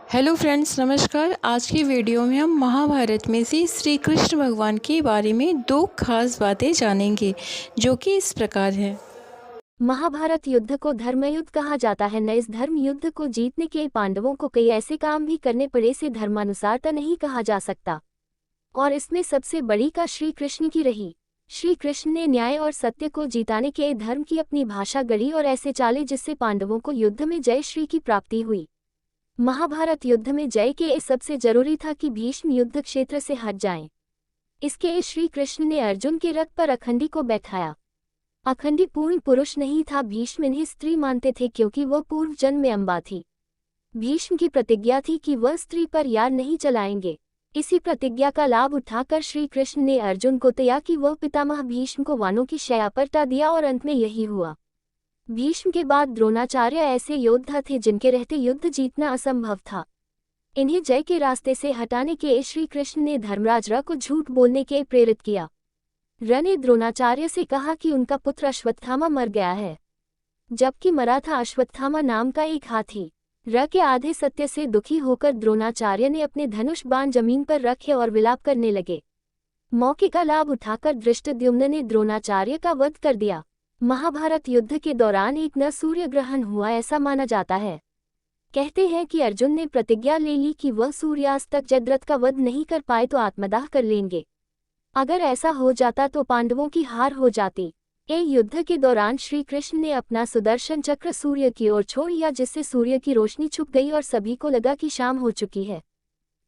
Hello friends, नमस्कार। आज की वीडियो में हम महाभारत में से श्री कृष्ण भगवान के बारे में दो खास बातें जानेंगे, जो कि इस प्रकार हैं। महाभारत युद्ध को धर्मयुद्ध कहा जाता है। न इस धर्म युद्ध को जीतने के पांडवों को कई ऐसे काम भी करने पड़े से धर्मानुसार तो नहीं कहा जा सकता, और इसमें सबसे बड़ी का श्री कृष्ण की रही। श्री कृष्ण ने न्याय और सत्य को जीताने के धर्म की अपनी भाषा गढ़ी और ऐसे चाले जिससे पांडवों को युद्ध में जय श्री की प्राप्ति हुई। महाभारत युद्ध में जय के सबसे जरूरी था कि भीष्म युद्ध क्षेत्र से हट जाएं। इसके श्री कृष्ण ने अर्जुन के रथ पर अखंडी को बैठाया। अखंडी पूर्ण पुरुष नहीं था, भीष्म इन्हें स्त्री मानते थे क्योंकि वह पूर्व जन्म में अम्बा थी। भीष्म की प्रतिज्ञा थी कि वह स्त्री पर यार नहीं चलाएंगे। इसी प्रतिज्ञा का लाभ उठाकर श्री कृष्ण ने अर्जुन को तया कि वह पितामह भीष्म को वानों की शया पर टा दिया और अंत में यही हुआ। भीष्म के बाद द्रोणाचार्य ऐसे योद्धा थे जिनके रहते युद्ध जीतना असंभव था। इन्हें जय के रास्ते से हटाने के श्री कृष्ण ने धर्मराज र को झूठ बोलने के प्रेरित किया। र ने द्रोणाचार्य से कहा कि उनका पुत्र अश्वत्थामा मर गया है, जबकि मरा था अश्वत्थामा नाम का एक हाथी। र के आधे सत्य से दुखी होकर द्रोणाचार्य ने अपने धनुष बाण जमीन पर रखे और विलाप करने लगे। मौके का लाभ उठाकर धृष्टद्युम्न ने द्रोणाचार्य का वध कर दिया। महाभारत युद्ध के दौरान एक न सूर्य ग्रहण हुआ ऐसा माना जाता है। कहते हैं कि अर्जुन ने प्रतिज्ञा ले ली कि वह सूर्यास्त तक जयद्रथ का वध नहीं कर पाए तो आत्मदाह कर लेंगे। अगर ऐसा हो जाता तो पांडवों की हार हो जाती। युद्ध के दौरान श्री कृष्ण ने अपना सुदर्शन चक्र सूर्य की ओर छोड़ दिया, जिससे सूर्य की रोशनी छुप गई और सभी को लगा कि शाम हो चुकी है।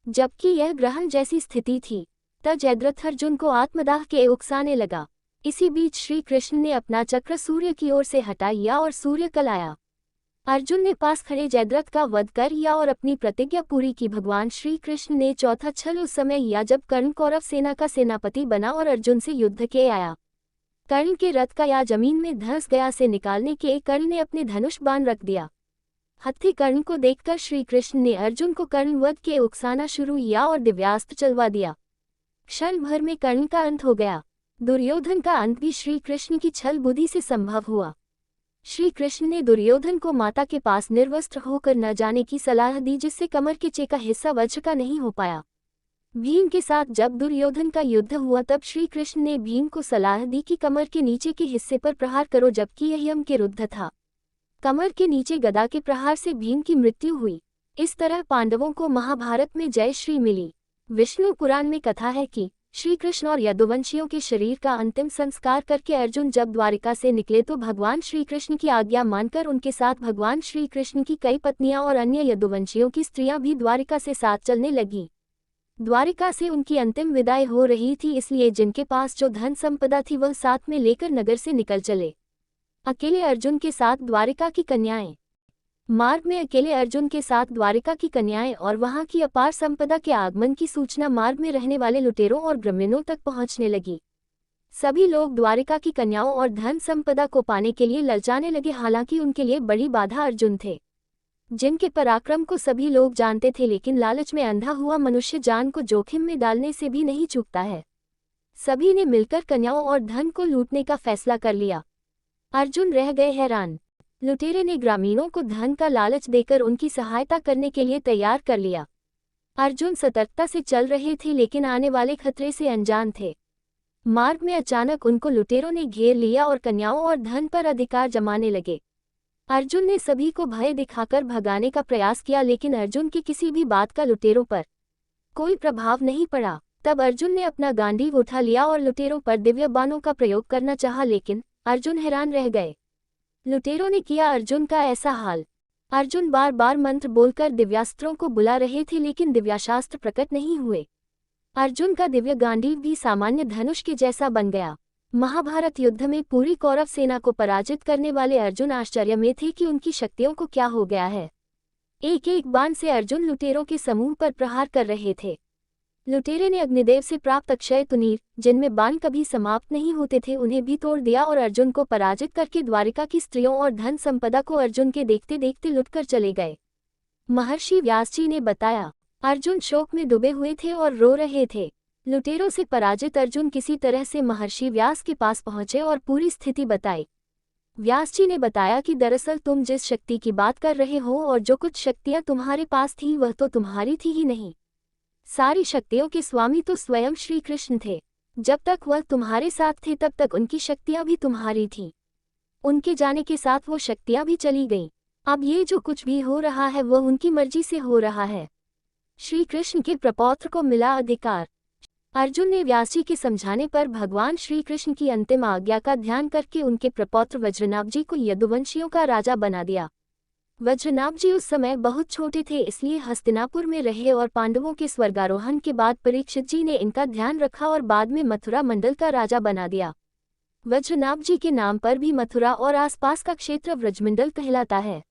जबकि यह ग्रहण जैसी स्थिति थी, तब जयद्रथ अर्जुन को आत्मदाह के उकसाने लगा। इसी बीच श्री कृष्ण ने अपना चक्र सूर्य की ओर से हटा लिया और सूर्य कल आया। अर्जुन ने पास खड़े जयद्रथ का वध कर लिया और अपनी प्रतिज्ञा पूरी की। भगवान श्री कृष्ण ने चौथा छल उस समय किया जब कर्ण कौरव सेना का सेनापति बना और अर्जुन से युद्ध के आया। कर्ण के रथ का या जमीन में धंस गया से निकालने के कर्ण ने अपने धनुष बाण रख दिया। हत्थी कर्ण को देखकर श्री कृष्ण ने अर्जुन को कर्ण वध के उकसाना शुरू किया और दिव्यास्त्र चलवा दिया। क्षण भर में कर्ण का अंत हो गया। दुर्योधन का अंत भी श्री कृष्ण की छल बुद्धि से संभव हुआ। श्री कृष्ण ने दुर्योधन को माता के पास निर्वस्त्र होकर न जाने की सलाह दी, जिससे कमर के चे का हिस्सा वज्र का नहीं हो पाया। भीम के साथ जब दुर्योधन का युद्ध हुआ तब श्री कृष्ण ने भीम को सलाह दी कि कमर के नीचे के हिस्से पर प्रहार करो, जबकि यह यम के विरुद्ध था। कमर के नीचे गदा के प्रहार से भीम की मृत्यु हुई। इस तरह पांडवों को महाभारत में जय श्री मिली। विष्णु पुराण में कथा है कि श्री कृष्ण और यदुवंशियों के शरीर का अंतिम संस्कार करके अर्जुन जब द्वारिका से निकले तो भगवान श्री कृष्ण की आज्ञा मानकर उनके साथ भगवान श्री कृष्ण की कई पत्नियां और अन्य यदुवंशियों की स्त्रियां भी द्वारिका से साथ चलने लगी। द्वारिका से उनकी अंतिम विदाई हो रही थी, इसलिए जिनके पास जो धन संपदा थी वह साथ में लेकर नगर से निकल चले। अकेले अर्जुन के साथ द्वारिका की कन्याएं। मार्ग में अकेले अर्जुन के साथ द्वारिका की कन्याएं और वहां की अपार संपदा के आगमन की सूचना मार्ग में रहने वाले लुटेरों और ग्रामीणों तक पहुंचने लगी। सभी लोग द्वारिका की कन्याओं और धन संपदा को पाने के लिए ललचाने लगे। हालांकि उनके लिए बड़ी बाधा अर्जुन थे, जिनके पराक्रम को सभी लोग जानते थे, लेकिन लालच में अंधा हुआ मनुष्य जान को जोखिम में डालने से भी नहीं चूकता है। सभी ने मिलकर कन्याओं और धन को लूटने का फैसला कर लिया। अर्जुन रह गए हैरान। लुटेरे ने ग्रामीणों को धन का लालच देकर उनकी सहायता करने के लिए तैयार कर लिया। अर्जुन सतर्कता से चल रहे थे, लेकिन आने वाले खतरे से अनजान थे। मार्ग में अचानक उनको लुटेरों ने घेर लिया और कन्याओं और धन पर अधिकार जमाने लगे। अर्जुन ने सभी को भय दिखाकर भगाने का प्रयास किया, लेकिन अर्जुन की किसी भी बात का लुटेरों पर कोई प्रभाव नहीं पड़ा। तब अर्जुन ने अपना गांडीव उठा लिया और लुटेरों पर दिव्य बाणों का प्रयोग करना चाहा, लेकिन अर्जुन हैरान रह गए। लुटेरों ने किया अर्जुन का ऐसा हाल। अर्जुन बार बार मंत्र बोलकर दिव्यास्त्रों को बुला रहे थे, लेकिन दिव्याशास्त्र प्रकट नहीं हुए। अर्जुन का दिव्य गांडीव भी सामान्य धनुष के जैसा बन गया। महाभारत युद्ध में पूरी कौरव सेना को पराजित करने वाले अर्जुन आश्चर्य में थे कि उनकी शक्तियों को क्या हो गया है। एक एक बाण से अर्जुन लुटेरों के समूह पर प्रहार कर रहे थे। लुटेरे ने अग्निदेव से प्राप्त अक्षय तुनीर, जिनमें बाण कभी समाप्त नहीं होते थे, उन्हें भी तोड़ दिया और अर्जुन को पराजित करके द्वारिका की स्त्रियों और धन संपदा को अर्जुन के देखते देखते लुटकर चले गए। महर्षि व्यास जी ने बताया, अर्जुन शोक में डूबे हुए थे और रो रहे थे। लुटेरों से पराजित अर्जुन किसी तरह से महर्षि व्यास के पास पहुंचे और पूरी स्थिति बताई। व्यास जी ने बताया कि दरअसल तुम जिस शक्ति की बात कर रहे हो और जो कुछ शक्तियां तुम्हारे पास थी वह तो तुम्हारी थी ही नहीं। सारी शक्तियों के स्वामी तो स्वयं श्री कृष्ण थे। जब तक वह तुम्हारे साथ थे तब तक उनकी शक्तियां भी तुम्हारी थीं। उनके जाने के साथ वो शक्तियां भी चली गईं। अब ये जो कुछ भी हो रहा है वह उनकी मर्जी से हो रहा है। श्री कृष्ण के प्रपौत्र को मिला अधिकार। अर्जुन ने व्यास जी के समझाने पर भगवान श्री कृष्ण की अंतिम आज्ञा का ध्यान करके उनके प्रपौत्र वज्रनाभ जी को यदुवंशियों का राजा बना दिया। वज्रनाभ जी उस समय बहुत छोटे थे, इसलिए हस्तिनापुर में रहे और पांडवों के स्वर्गारोहण के बाद परीक्षित जी ने इनका ध्यान रखा और बाद में मथुरा मंडल का राजा बना दिया। वज्रनाभ जी के नाम पर भी मथुरा और आसपास का क्षेत्र व्रजमंडल कहलाता है।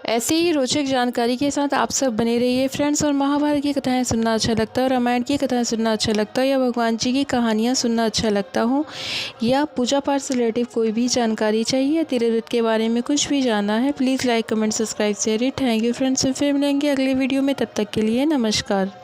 ऐसे ही रोचक जानकारी के साथ आप सब बने रहिए फ्रेंड्स। और महाभारत की कथाएं सुनना अच्छा लगता है, और रामायण की कथाएं सुनना अच्छा लगता है, या भगवान जी की कहानियां सुनना अच्छा लगता हो, या पूजा पाठ से रिलेटिव कोई भी जानकारी चाहिए, या तीर्थ के बारे में कुछ भी जानना है, please like comment subscribe share it. Thank you friends. फिर मिलेंगे अगले वीडियो में, तब तक के लिए नमस्कार।